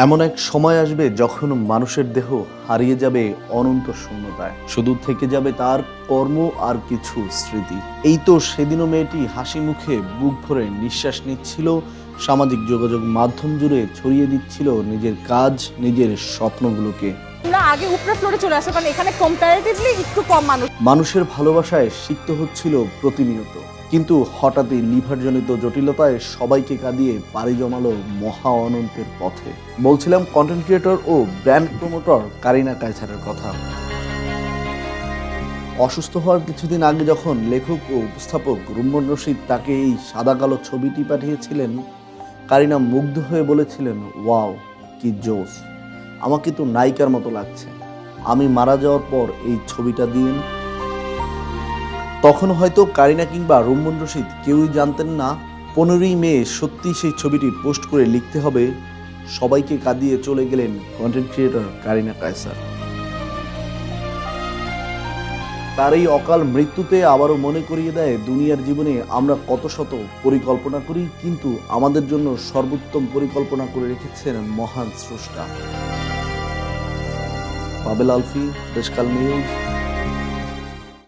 এমন এক সময় আসবে যখন মানুষের দেহ হারিয়ে যাবে অনন্ত শূন্যতায়, শুধু থেকে যাবে তার কর্ম আর কিছু স্মৃতি। এই তো সেদিনও মেয়েটি হাসি মুখে বুক ভরে নিঃশ্বাস নিচ্ছিল, সামাজিক যোগাযোগ মাধ্যম জুড়ে ছড়িয়ে দিচ্ছিল নিজের কাজ, নিজের স্বপ্নগুলোকে। আমরা আগে উপরে ফ্লোরে চলে আসা, কারণ এখানে কম্পারেটিভলি একটু কম মানুষ। মানুষের ভালোবাসায় সিক্ত হচ্ছিল প্রতিনিয়ত, কিন্তু হঠাৎই লিভারজনিত জটিলতায় সবাইকে কাঁদিয়ে পাড়ি জমালো মহা অনন্তের পথে। বলছিলাম কন্টেন্ট ক্রিয়েটর ও ব্র্যান্ড প্রমোটর কারিনা কায়সারের কথা। অসুস্থ হওয়ার কিছুদিন আগে যখন লেখক ও উপস্থাপক রুম্মন রশিদ তাকে এই সাদা কালো ছবিটি পাঠিয়েছিলেন, কারিনা মুগ্ধ হয়ে বলেছিলেন, ওয়াও কি জোস, আমাকে তো নায়িকার মতো লাগছে, আমি মারা যাওয়ার পর এই ছবিটা দিন। তখন হয়তো কারিনা কিংবা রুম্মন রশিদ কেউই জানতেন না 15ই মে সত্যি সেই ছবিটি পোস্ট করে লিখতে হবে, সবাইকে কাঁদিয়ে চলে গেলেন কন্টেন্ট ক্রিয়েটর কারিনা কায়সার। তার এই অকাল মৃত্যুতে আবারও মনে করিয়ে দেয় দুনিয়ার জীবনে আমরা কত শত পরিকল্পনা করি, কিন্তু আমাদের জন্য সর্বোত্তম পরিকল্পনা করে রেখেছেন মহান স্রষ্টা। পাবেল আলফি, দেশকাল নিউজ।